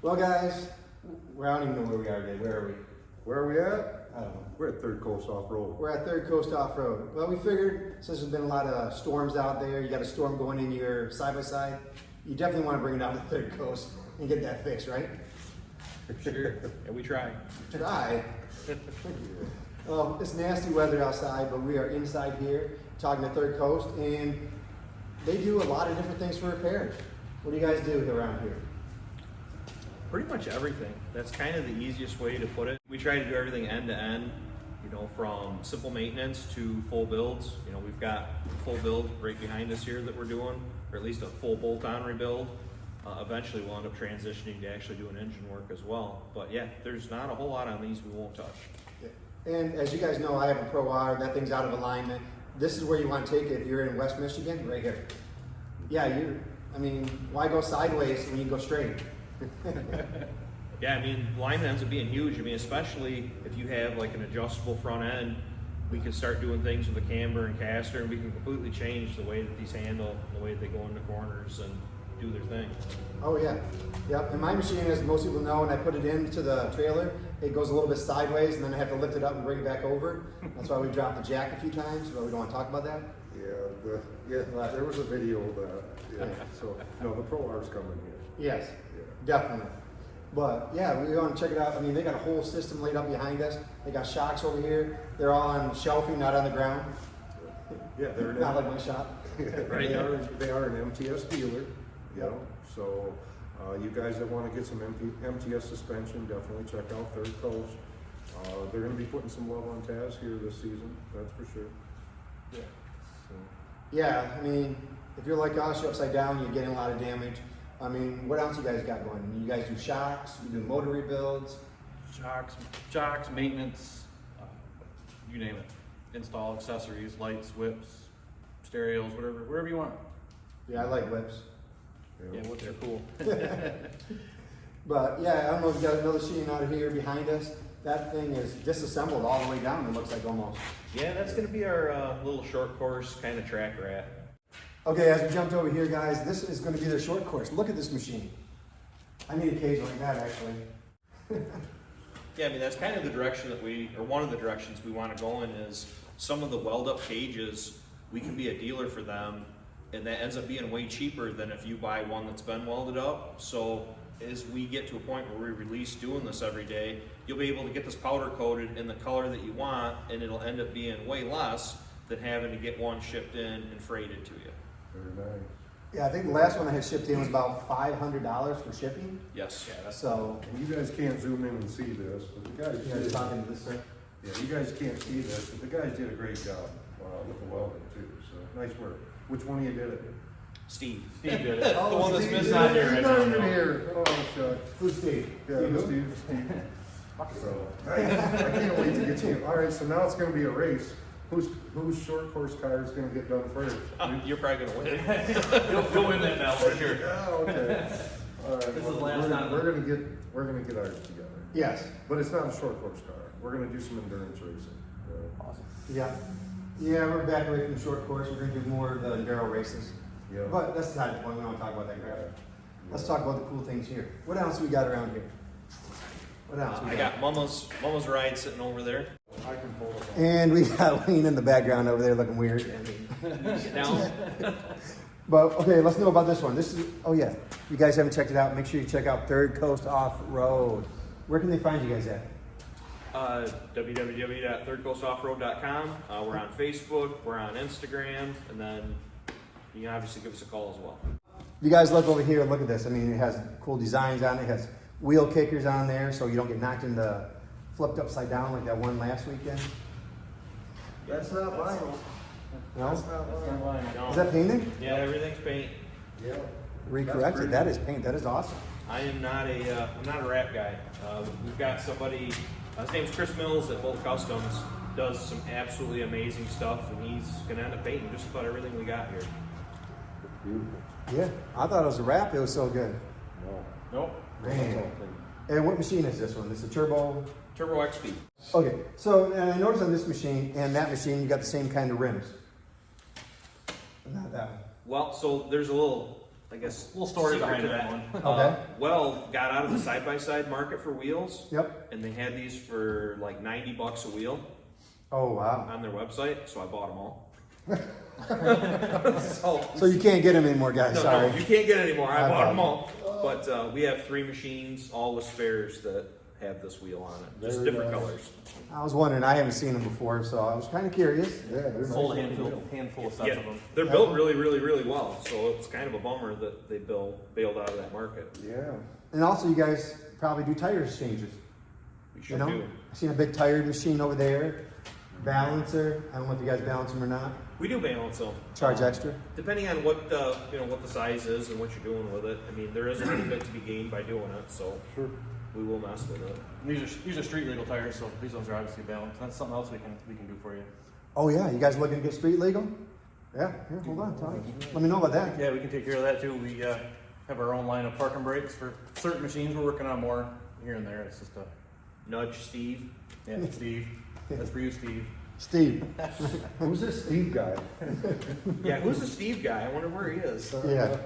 Well, guys, I don't even know where we are today. Where are we? Where are we at? I don't know. We're at Third Coast Offroad. We're at Third Coast Offroad. Well, we figured since there's been a lot of storms out there, you got a storm going in your side-by-side, you definitely want to bring it out to Third Coast and get that fixed, right? Sure. Yeah, we try. Try. It's nasty weather outside, but we are inside here talking to Third Coast, and they do a lot of different things for repairs. What do you guys do around here? Pretty much everything. That's kind of the easiest way to put it. We try to do everything end to end, you know, from simple maintenance to full builds. You know, we've got full build right behind us here that we're doing, or at least a full bolt-on rebuild. Eventually we'll end up transitioning to actually doing engine work as well. But yeah, there's not a whole lot on these we won't touch. Yeah. And as you guys know, I have a Pro R, that thing's out of alignment. This is where you want to take it if you're in West Michigan, right here. Yeah, why go sideways when you can go straight? Yeah, I mean, alignment ends up being huge. I mean, especially if you have like an adjustable front end, we can start doing things with the camber and caster, and we can completely change the way that these handle, the way that they go into corners and do their thing. Oh yeah, yep. And my machine, as most people know, when I put it into the trailer, it goes a little bit sideways, and then I have to lift it up and bring it back over. That's why we dropped the jack a few times, but we don't want to talk about that. Yeah, there was a video of that. Yeah. So, no, the Pro R's coming here. Yes, Yeah. definitely. But yeah, we want to check it out. I mean, they got a whole system laid up behind us. They got shocks over here. They're all on shelving, not on the ground. Yeah, they're Not like my shop. Right. They are an MTS dealer, you know. So, you guys that want to get some MTS suspension, definitely check out Third Coast. They're going to be putting some love on Taz here this season, that's for sure. Yeah. So, Yeah, I mean, if you're like us, you're upside down, you're getting a lot of damage. I mean, what else you guys got going? You guys do shocks, you do motor rebuilds. Shocks, maintenance, you name it. Install accessories, lights, whips, stereos, whatever you want. Yeah, I like whips. Yeah, whips are cool. But yeah, I don't know if you got another machine out of here behind us. That thing is disassembled all the way down, it looks like almost. Yeah, that's going to be our little short course kind of track rat. Okay, as we jumped over here, guys, this is going to be their short course. Look at this machine. I need a cage like that, actually. Yeah, I mean, that's kind of the direction that one of the directions we want to go in is some of the weld-up cages, we can be a dealer for them, and that ends up being way cheaper than if you buy one that's been welded up. So as we get to a point where we release doing this every day, you'll be able to get this powder coated in the color that you want, and it'll end up being way less than having to get one shipped in and freighted to you. very nice. Yeah, I think the last one I had shipped in was about $500 for shipping. Yes. Yeah, that's So, And you guys can't zoom in and see this, but the guys you guys talking to this, sir? yeah, you guys can't see this, but the guys did a great job with the welding too, so nice work. Which one of you did it? Steve. Steve did it. Oh, The one that's Steve missing did on it. here right He's now. not even here. Oh, shucks. Who's Steve? Yeah, Steve? Steve. So, I can't wait to get you. All right, so now it's going to be a race. Whose short course car is going to get done first? You're probably going to win. You'll win that now for sure. Yeah, okay. All right. This is the last time. We're gonna get ours together. Yes. But it's not a short course car. We're gonna do some endurance racing. Awesome. Yeah. Yeah, we're back away from the short course. We're going to do more of the enduro races. Yeah. But that's not the point. We don't want to talk about that crap. Let's talk about the cool things here. What else we got around here? What else? I got Mama's ride sitting over there. I can pull it off. And we got Wayne in the background over there looking weird. Get down. But okay, let's know about this one. This is, oh yeah, if you guys haven't checked it out, make sure you check out Third Coast Offroad. Where can they find you guys at? www.thirdcoastoffroad.com. We're on Facebook, we're on Instagram, and then you can obviously give us a call as well. If you guys look over here, look at this. I mean, it has cool designs on it. It has wheel kickers on there so you don't get knocked into flipped upside down like that one last weekend. That's not vinyl. No? That's not vinyl. No. Is that painted? Yeah, everything's paint. Yeah. Recorrected. That is paint. That is awesome. I am not I'm not a wrap guy. We've got somebody, his name's Chris Mills at Bolt Customs, does some absolutely amazing stuff, and he's gonna end up painting just about everything we got here. Beautiful. Yeah, I thought it was a wrap. It was so good. No. Nope. Man. And what machine is this one? This is a turbo. Turbo XP. Okay, so and I noticed on this machine and that machine, you got the same kind of rims. Not that one. Well, so there's a little I guess. Little story secret behind to that one. Okay. Well, got out of the side-by-side market for wheels. Yep. And they had these for like $90 a wheel Oh, wow. on their website, so I bought them all. So you can't get them anymore, guys, No, sorry. no, you can't get any more. I I bought bought them all. But we have 3 machines, all with spares that have this wheel on it, just Very different nice. colors. I was wondering, I haven't seen them before, so I was kind of curious. Yeah, they're nice. Sold a looking handful of sets Yeah, of them. they're built really, really, really well. So it's kind of a bummer that they bailed out of that market. Yeah. And also, you guys probably do tire exchanges. We You should know, do. I seen a big tire machine over there, balancer. I don't know if you guys balance them or not. We do balance them. Charge extra. Depending on what what the size is and what you're doing with it. I mean, there is a little bit to be gained by doing it, so Sure. we will mess with it. These are street legal tires, so these ones are obviously balanced. That's something else we can do for you. Oh yeah, you guys looking to get street legal? Yeah, here, hold on, Tom. Let me know about that. Yeah, we can take care of that too. We have our own line of parking brakes for certain machines. We're working on more here and there. It's just a Nudge Steve. yeah, Steve. That's for you, Steve. Steve. Who's this Steve guy? Yeah, who's the Steve guy? I wonder where he is. Yeah.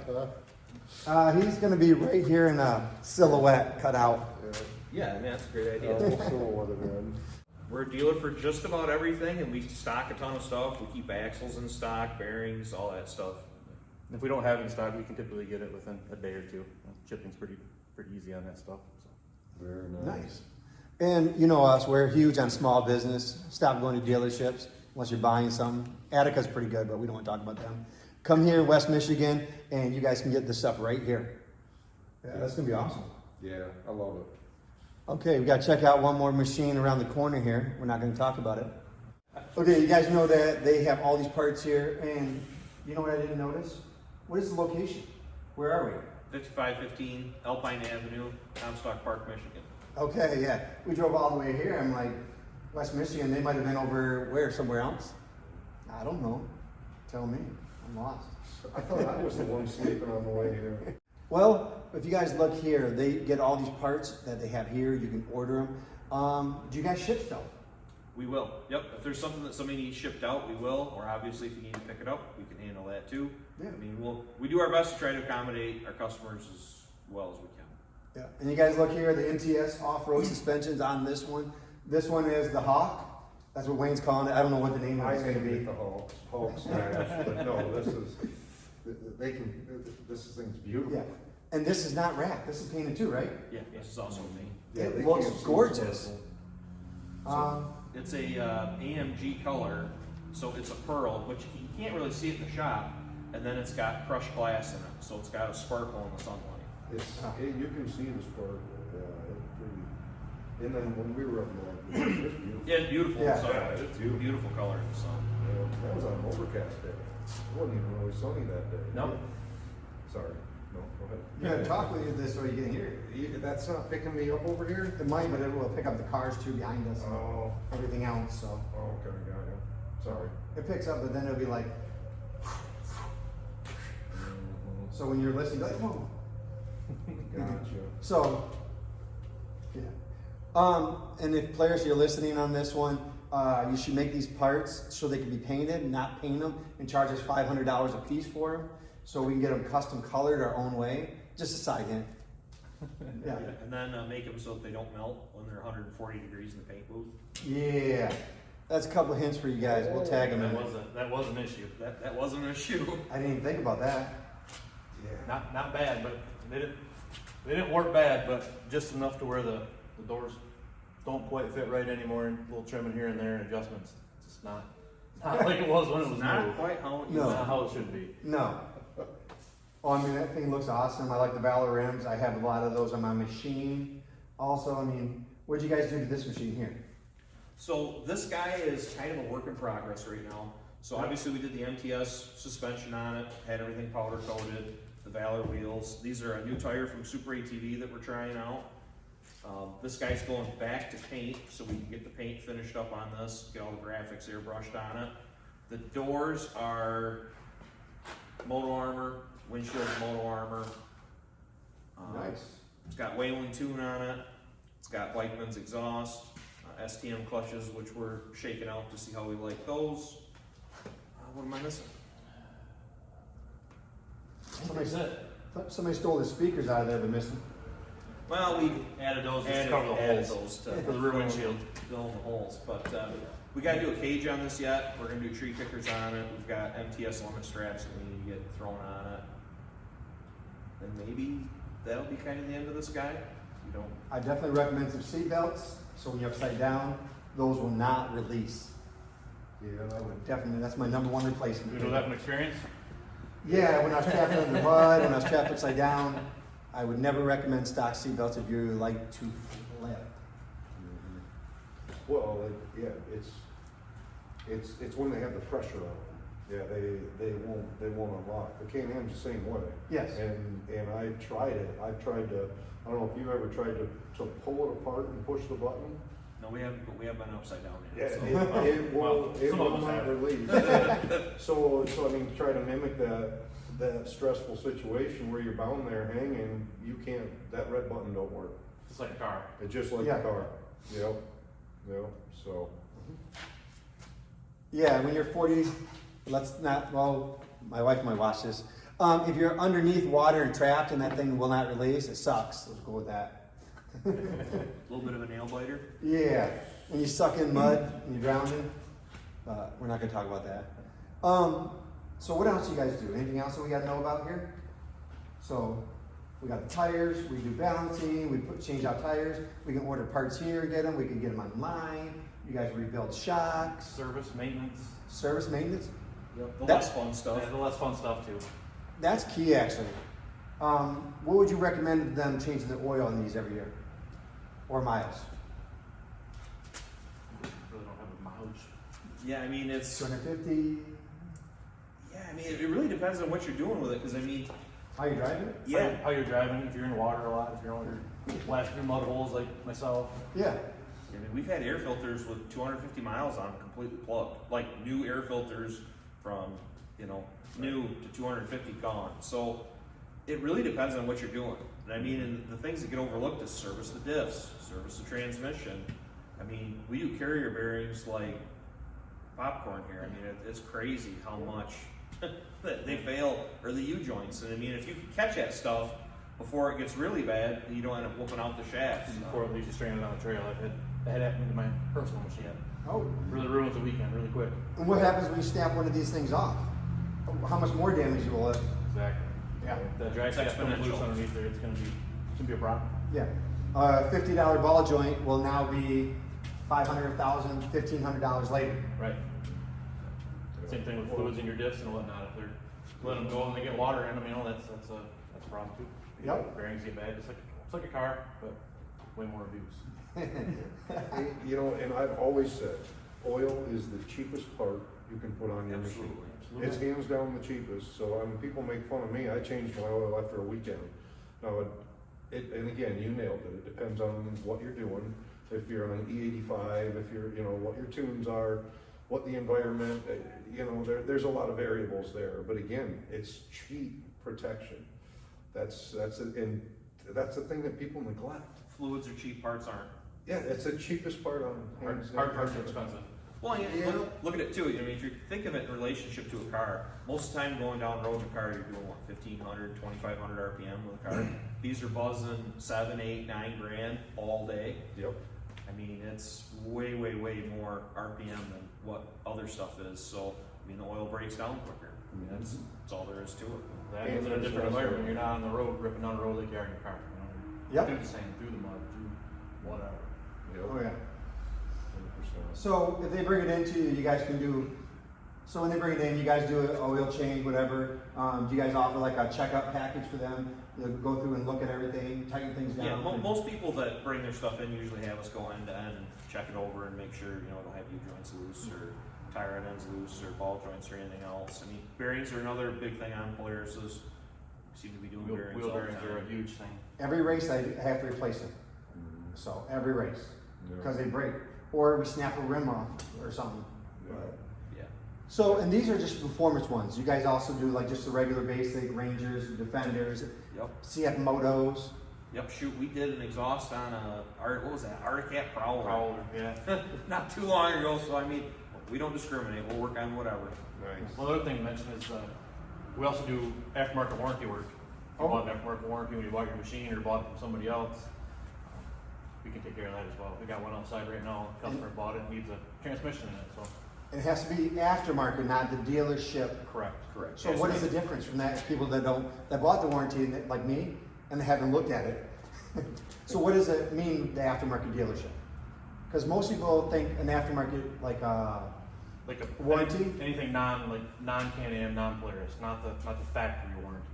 He's gonna be right here in a silhouette cut out. Yeah, man, that's a great idea. Also, what it is. We're a dealer for just about everything, and we stock a ton of stuff. We keep axles in stock, bearings, all that stuff. If we don't have it in stock, we can typically get it within a day or two. Shipping's pretty easy on that stuff. So. Very Nice. And you know us, we're huge on small business. Stop going to dealerships unless you're buying something. Attica's pretty good, but we don't want to talk about them. Come here in West Michigan, and you guys can get this stuff right here. Yeah, that's gonna be awesome. Yeah, I love it. Okay, we gotta check out one more machine around the corner here. We're not gonna talk about it. Okay, you guys know that they have all these parts here, and you know what I didn't notice? What is the location? Where are we? 5515 Alpine Avenue, Comstock Park, Michigan. Okay, yeah. We drove all the way here. I'm like, West Michigan, they might have been over where, somewhere else? I don't know. Tell me. I'm lost. I thought I was the one sleeping on the way here. Well, if you guys look here, they get all these parts that they have here. You can order them. Do you guys ship stuff? We will. Yep. If there's something that somebody needs shipped out, we will. Or obviously, if you need to pick it up, we can handle that too. Yeah. I mean, we do our best to try to accommodate our customers as well as we can. Yeah. And you guys look here, the MTS off-road suspensions on this one. This one is the Hawk. That's what Wayne's calling it. I don't know what the name of I it's going to named be. it the Hulk smash, but no, this is, this thing's beautiful. Yeah. And this is not wrapped. This is painted too, right? Yeah. This is also me. Yeah, It they looks can't see gorgeous. purple. It's a AMG color, so it's a pearl, which you can't really see it in the shop. And then it's got crushed glass in it, so it's got a sparkle in the sunlight. You can see the sparkle, yeah, it's pretty. And then when we were up north, it was beautiful. Yeah, it's beautiful Yeah. in the sun. Yeah, it's beautiful. Beautiful color in the sun. Yeah, that was on an overcast day. It wasn't even really sunny that day. No. Sorry, no, go ahead. You gotta talk with you this way you can hear it. That's not picking me up over here? It might, but it will pick up the cars too behind us and Oh, everything else, so. okay, got it. Sorry. It picks up, but then it'll be like, so when you're listening, like, whoa. Gotcha. So, yeah. And if players, you're listening on this one, you should make these parts so they can be painted, not paint them, and charge us $500 a piece for them, so we can get them custom colored our own way. Just a side hint. Yeah. And then make them so that they don't melt when they're 140 degrees in the paint booth. Yeah. That's a couple hints for you guys. We'll tag them in. That was an issue. That wasn't an issue. I didn't even think about that. Yeah. Not bad, but they didn't work bad, but just enough to where the doors don't quite fit right anymore, and a little trimming here and there and adjustments. It's just not like it was when it was Not new. quite how it No. Not how it should be. No. Oh, I mean, that thing looks awesome. I like the Valor rims. I have a lot of those on my machine. Also, I mean, what'd you guys do to this machine here? So this guy is kind of a work in progress right now. So obviously we did the MTS suspension on it, had everything powder coated, the Valor wheels. These are a new tire from Super ATV that we're trying out. This guy's going back to paint, so we can get the paint finished up on this, get all the graphics airbrushed on it. The doors are Moto Armor, windshield Moto Armor. Nice. It's got Whalen tune on it. It's got Weichmann's exhaust, STM clutches, which we're shaking out to see how we like those. What am I missing? Somebody said, Somebody stole the speakers out of there, they're missing. Well, we Added those just to added, cover the added holes. those to For the rear windshield. fill in the holes, but, we gotta do a cage on this yet, we're gonna do tree kickers on it, we've got MTS limit straps that we need to get thrown on it. And maybe that'll be kind of the end of this guy, you don't, I definitely recommend some seat belts, so when you're upside down, those will not release. Yeah, I would. Definitely, that's my number one replacement. You know that from experience? Yeah, when I was trapped under the mud, when I was trapped upside down, I would never recommend stock seat belts if you like to flip. Well, yeah, it's when they have the pressure on them. Yeah, they won't unlock. The Can-Am's the same way. Yes. And I tried it. I've tried to, I don't know if you've ever tried to pull it apart and push the button. no, we haven't, but we have been upside down Yeah, yet, so. it will, it some of will us not have. release. So I mean, try to mimic that stressful situation where you're bound there hanging, you can't, that red button don't work. Just like a car. It's just like Yeah. a car. Yep, so. Yeah, when you're 40, let's not, well, my wife might watch this. If you're underneath water and trapped and that thing will not release, it sucks. Let's go with that. A little bit of a nail biter. Yeah, when you suck in mud and you're drowning, we're not gonna talk about that. So what else do you guys do? Anything else that we gotta know about here? So we got the tires, we do balancing, we change out tires, we can order parts here, get them, we can get them online. You guys rebuild shocks, Service, maintenance. service maintenance. Yep. The That's- less fun stuff. Yeah, the less fun stuff too. That's key actually. What would you recommend them changing the oil in these every year? Or miles? Really don't have a mileage. Yeah, I mean, it's, 250? yeah, I mean, it really depends on what you're doing with it, cause I mean, How you driving it? yeah, How you're driving, if you're in water a lot, if you're on your blasting through mud holes like myself. Yeah. I mean, we've had air filters with 250 miles on them completely plugged, like new air filters from, you know, new to 250 gone. So it really depends on what you're doing. And I mean, and the things that get overlooked is service the diffs, service the transmission. I mean, we do carrier bearings like popcorn here. I mean, it's crazy how much they fail, or the U-joints. And I mean, if you can catch that stuff before it gets really bad, you don't end up whooping out the shafts. Before it leaves you stranded on the trail. That had happened to my personal machine. Oh. Really ruins the weekend really quick. And what happens when you snap one of these things off? How much more damage will it? Exactly. Yeah. The drag It's shaft comes loose exponential. underneath there, it's gonna be a problem. Yeah. $50 ball joint will now be $500, $1,000, $1,500 later. Right. Same thing with fluids in your diffs and whatnot. If they're letting them go and they get water in them, you know, that's a problem too. Yep. Bearings get bad, it's like a car, but way more abuse. You know, and I've always said, oil is the cheapest part you can put on your machine. Absolutely. It's hands down the cheapest, so I mean, people make fun of me, I changed my oil after a weekend. Now, and again, you nailed it, it depends on what you're doing, if you're on an E85, if you're, you know, what your tunes are, what the environment, you know, there's a lot of variables there, but again, it's cheap protection. That's the thing that people neglect. Fluids are cheap, parts aren't. Yeah, it's the cheapest part on hands down. Hard parts are expensive. Well, yeah, Yeah. look at it too. I mean, if you think of it in relationship to a car, most of the time going down road in a car, you're doing what, 1,500, 2,500 RPM with a car. These are buzzing 7, 8, 9 grand all day. Yep. I mean, it's way, way, way more RPM than what other stuff is. So, I mean, the oil breaks down quicker. I mean, that's all there is to it. That is in a different environment. You're not on the road, ripping down the road like you are in your car. You know? Yep. Do the same, through the mud, through whatever. Yep. Oh, yeah. 100%. So if they bring it into you, you guys can do, so when they bring it in, you guys do an oil change, whatever. Do you guys offer like a checkup package for them? They'll go through and look at everything, tighten things down? Yeah, most people that bring their stuff in usually have us go end to end, check it over and make sure, you know, don't have U-joints loose or tire end ends loose or ball joints or anything else. I mean, bearings are another big thing on Polaris's. Seem to be doing bearings Wheel all the bearings are a time. huge thing. Every race I have to replace them. So every race, Yeah. because they break. Or we snap a rim off or something. Yeah. Yeah. So, and these are just performance ones. You guys also do like just the regular basic Rangers, Defenders, Yep. CF Motos. Yep. Shoot, we did an exhaust on what was that? Articat Prowler. Prowler, yeah. Not too long ago. So I mean, we don't discriminate. We'll work on whatever. Nice. Well, the other thing to mention is we also do aftermarket warranty work you bought an aftermarket warranty when you bought your machine or bought it from somebody else, we can take care of that as well. We got one outside right now, customer bought it, needs a transmission in it, so. It has to be aftermarket, not the dealership. Correct. Correct. So what is the difference from that, people that bought the warranty, like me, and they haven't looked at it? So what does it mean, the aftermarket dealership? Because most people think an aftermarket, like a warranty? Anything non-Can-Am, non-Polaris, not the factory warranty.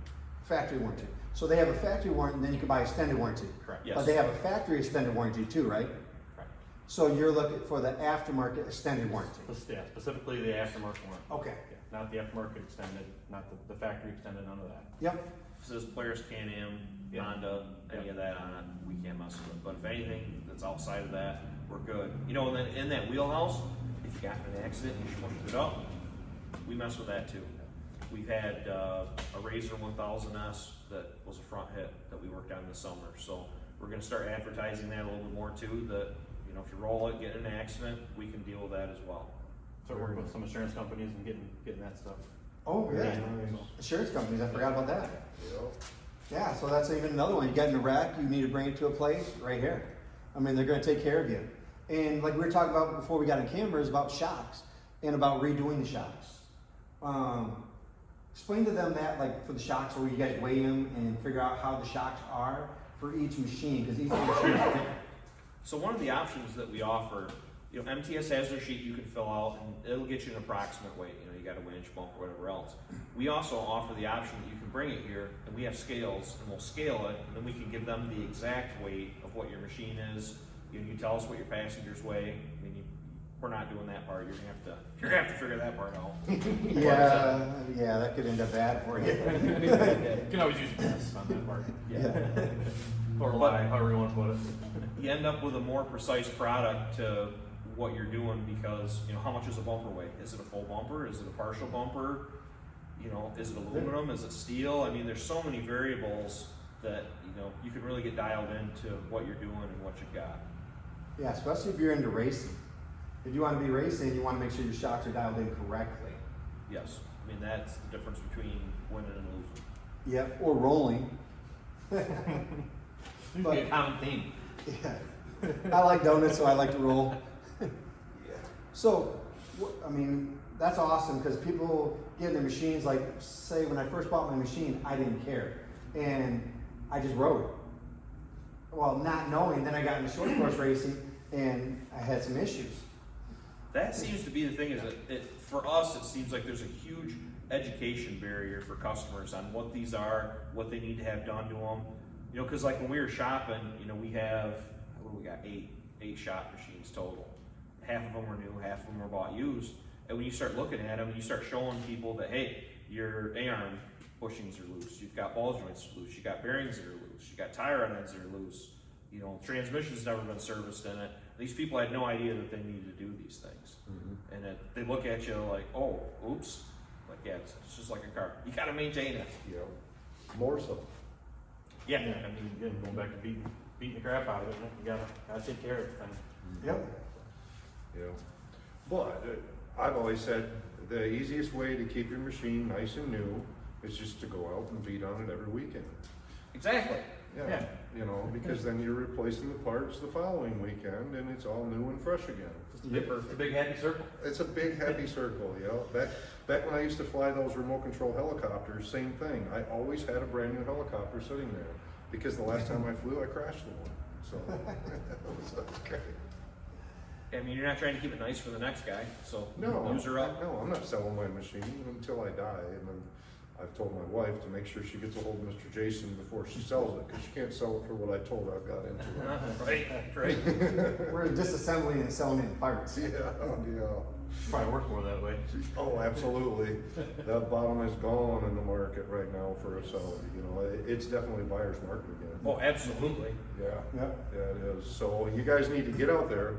Factory warranty. So they have a factory warranty, and then you can buy extended warranty. Correct. Yes. But they have a factory extended warranty too, right? Correct. So you're looking for the aftermarket extended warranty. Yeah, specifically the aftermarket warranty. Okay. Yeah, not the aftermarket extended, not the factory extended, none of that. Yep. If it says Polaris, Can-Am, Yeah. Honda, any Yeah. of that on it, we can't mess with it. But if anything that's outside of that, we're good. You know, and then in that wheelhouse, if you got in an accident and you smushed it up, we mess with that too. We've had a Razor 1000S that was a front hit that we worked on this summer. So we're gonna start advertising that a little bit more too, that, you know, if you roll it, get in an accident, we can deal with that as well. So we're working with some insurance companies and getting that stuff. Oh, yeah. Nice. Insurance companies, I forgot about that. Yep. Yeah, so that's even another one. You get in a wreck, you need to bring it to a place, right here. I mean, they're gonna take care of you. And like we were talking about before we got on camera, is about shocks and about redoing the shocks. Explain to them that, like for the shocks, where you guys weigh them and figure out how the shocks are for each machine, because each machine is different. So one of the options that we offer, you know, MTS has their sheet you can fill out and it'll get you an approximate weight. You know, you got a winch, bump, or whatever else. We also offer the option that you can bring it here and we have scales and we'll scale it and then we can give them the exact weight of what your machine is. You know, you tell us what your passengers weigh. I mean, we're not doing that part. You're gonna have to figure that part out. Yeah, that could end up bad for you. You can always use guess on that part. Yeah. Or lie, however you want to put it. You end up with a more precise product to what you're doing because, you know, how much is a bumper weigh? Is it a full bumper? Is it a partial bumper? You know, is it aluminum? Is it steel? I mean, there's so many variables that, you know, you can really get dialed into what you're doing and what you've got. Yeah, especially if you're into racing. If you want to be racing, you want to make sure your shocks are dialed in correctly. Yes. I mean, that's the difference between winning and losing. Yep, or rolling. You But- get a common theme. Yeah. I like donuts, so I like to roll. So, I mean, that's awesome because people get their machines, like, say, when I first bought my machine, I didn't care. And I just rode it. Well, not knowing, then I got into short course racing and I had some issues. That seems to be the thing is that for us, it seems like there's a huge education barrier for customers on what these are, what they need to have done to them. You know, because like when we were shopping, you know, we have, what do we got, eight shop machines total. Half of them were new, half of them were bought used. And when you start looking at them, you start showing people that, hey, your A-arm bushings are loose, you've got ball joints loose, you got bearings that are loose, you got tire rod ends that are loose, you know, transmission's never been serviced in it. These people had no idea that they needed to do these things. Mm-hmm. And they look at you like, oh, oops. Like, yeah, it's just like a car. You gotta maintain it. Yep. More so. Yeah. I mean, again, going back to beating the crap out of it, you gotta take care of it. Yep. Yeah. But I've always said the easiest way to keep your machine nice and new is just to go out and beat on it every weekend. Exactly. Yeah. You know, because then you're replacing the parts the following weekend and it's all new and fresh again. It's a big happy circle. It's a big happy circle, you know. Back when I used to fly those remote control helicopters, same thing. I always had a brand new helicopter sitting there because the last time I flew, I crashed the one. So it was great. I mean, you're not trying to keep it nice for the next guy, so No, use her up. no, I'm not selling my machine until I die. And then I've told my wife to make sure she gets a hold of Mr. Jason before she sells it, because she can't sell it for what I told her I've got into it. Right. We're disassembling and selling in parts. Yeah, yeah. Probably work more that way. Oh, absolutely. That bottom is gone in the market right now for a seller. You know, it's definitely buyer's market again. Oh, absolutely. Yeah, Yep. yeah, it is. So you guys need to get out there,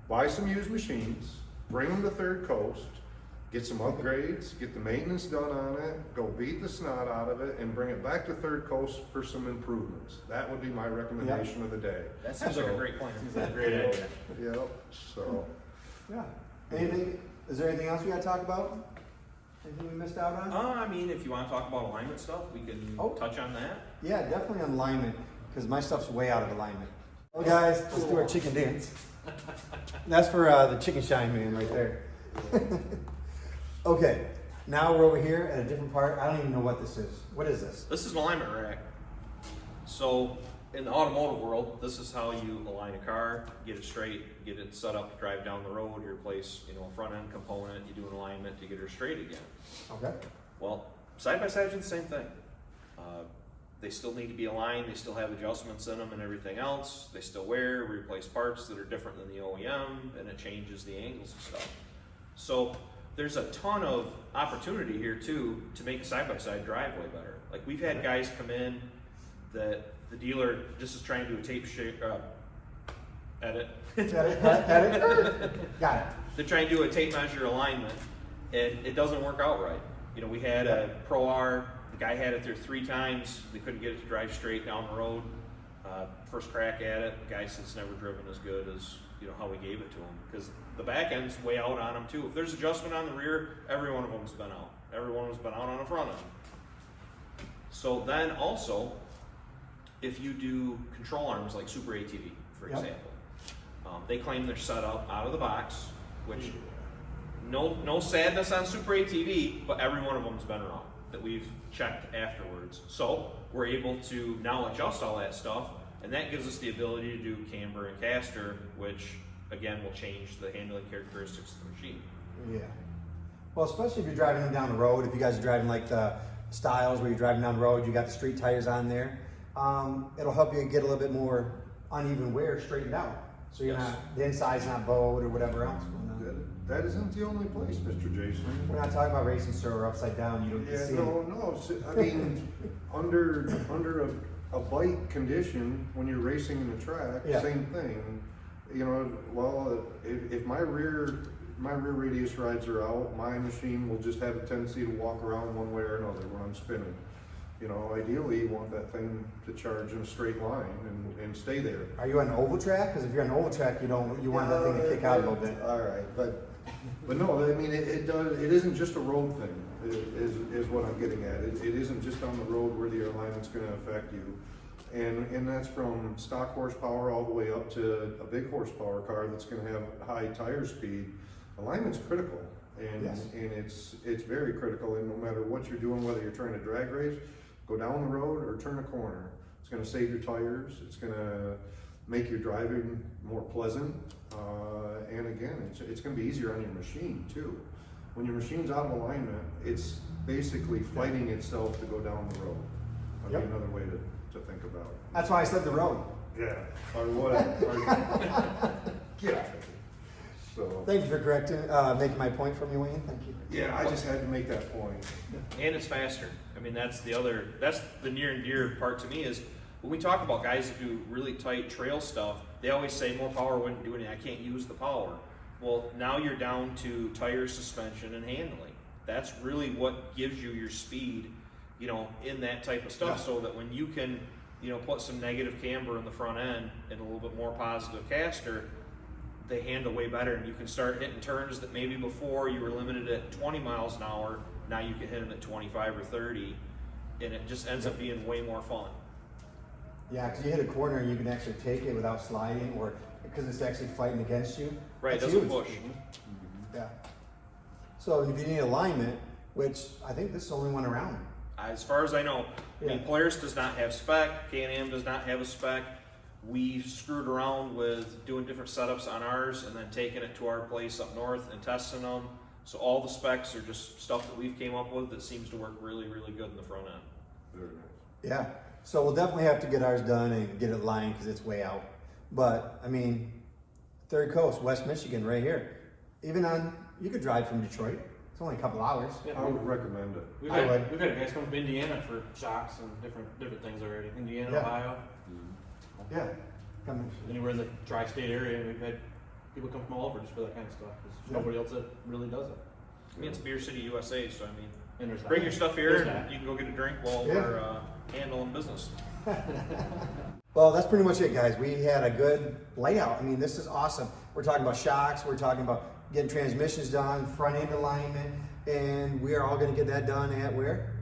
buy some used machines, bring them to Third Coast, get some upgrades, get the maintenance done on it, go beat the snot out of it, and bring it back to Third Coast for some improvements. That would be my recommendation of the day. That sounds like a great plan. That's a great idea. Yep, so. Yeah. Is there anything else we gotta talk about? Anything we missed out on? I mean, if you want to talk about alignment stuff, we can touch on that. Yeah, definitely on alignment, because my stuff's way out of alignment. Well, guys, let's do our chicken dance. That's for the chicken shine man right there. Okay, now we're over here at a different part. I don't even know what this is. What is this? This is an alignment rack. So in the automotive world, this is how you align a car, get it straight, get it set up to drive down the road. You replace, a front end component. You do an alignment to get her straight again. Okay. Well, side by sides are the same thing. They still need to be aligned. They still have adjustments in them and everything else. They still wear. We replace parts that are different than the OEM, and it changes the angles and stuff. So there's a ton of opportunity here too to make a side by side drive way better. Like we've had guys come in that the dealer just is trying to do a tape edit. Edit. Got it. They're trying to do a tape measure alignment, and it doesn't work out right. We had a Pro R. The guy had it there 3 times. They couldn't get it to drive straight down the road. First crack at it, the guy said it's never driven as good as how we gave it to him, because the back end's way out on him too. If there's adjustment on the rear, every one of them's been out. Every one of them's been out on the front end. So then also, if you do control arms like Super ATV, for example, they claim they're set up out of the box, which no sadness on Super ATV, but every one of them's been wrong that we've checked afterwards. So we're able to now adjust all that stuff, and that gives us the ability to do camber and caster, which again will change the handling characteristics of the machine. Yeah. Well, especially if you're driving them down the road. If you guys are driving like the styles where you're driving down the road, you got the street tires on there. It'll help you get a little bit more uneven wear straightened out, so you're not, the inside's not bowed or whatever else going on. That isn't the only place, Mr. Jason. We're not talking about racing sir upside down. You don't see it. No. I mean, under a bike condition, when you're racing in the track, same thing. Well, if my rear radius rides are out, my machine will just have a tendency to walk around one way or another when I'm spinning. Ideally you want that thing to charge in a straight line and stay there. Are you on an oval track? Because if you're on an oval track, you want that thing to kick out a little bit. All right, but no, I mean it isn't just a road thing. Is what I'm getting at. It isn't just on the road where the alignment's going to affect you, and that's from stock horsepower all the way up to a big horsepower car that's going to have high tire speed. Alignment's critical, and it's very critical. And no matter what you're doing, whether you're trying to drag race, go down the road, or turn a corner, it's going to save your tires. It's going to make your driving more pleasant, and again, it's going to be easier on your machine too. When your machine's out of alignment, it's basically fighting itself to go down the road. That'd be another way to think about it. That's why I said the road. Yeah, or what? Get out of here. So. Thank you for correcting, making my point for me, Wayne. Thank you. Yeah, I just had to make that point. And it's faster. I mean, that's the near and dear part to me is when we talk about guys that do really tight trail stuff, they always say more power wouldn't do anything. I can't use the power. Well, now you're down to tire, suspension, and handling. That's really what gives you your speed, in that type of stuff. So that when you can, put some negative camber in the front end and a little bit more positive caster, they handle way better, and you can start hitting turns that maybe before you were limited at 20 miles an hour. Now you can hit them at 25 or 30, and it just ends up being way more fun. Yeah, because you hit a corner and you can actually take it without sliding, or because it's actually fighting against you. Right, it That's doesn't huge. push. Yeah. So if you need alignment, which I think this is the only one around. As far as I know, I mean, Polaris does not have spec, Can-Am does not have a spec. We screwed around with doing different setups on ours and then taking it to our place up north and testing them. So all the specs are just stuff that we've came up with that seems to work really, really good in the front end. Very nice. Yeah. So we'll definitely have to get ours done and get it lined because it's way out. But I mean, Third Coast, West Michigan, right here. Even you could drive from Detroit. It's only a couple hours. Yeah, I would recommend it. We've had guys come from Indiana for shocks and different things already. Indiana, Ohio. Yeah. Anywhere in the tri-state area, we've had people come from all over just for that kind of stuff. There's nobody else that really does it. I mean, it's Beer City, USA, so I mean, And there's bring your stuff here that. and you can go get a drink while we're handling business. Well, that's pretty much it, guys. We had a good layout. I mean, this is awesome. We're talking about shocks. We're talking about getting transmissions done, front end alignment. And we are all gonna get that done at where?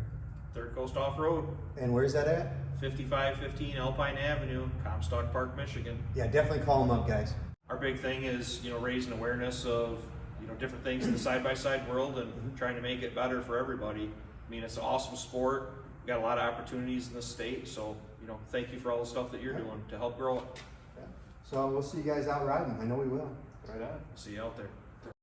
Third Coast Offroad, And where's that at? 5515 Alpine Avenue, Comstock Park, Michigan. Yeah, definitely call them up, guys. Our big thing is, raising awareness of, different things in the side-by-side world and trying to make it better for everybody. I mean, it's an awesome sport. We got a lot of opportunities in this state, so, thank you for all the stuff that you're doing to help grow it. So we'll see you guys out riding. I know we will. Right on. See you out there.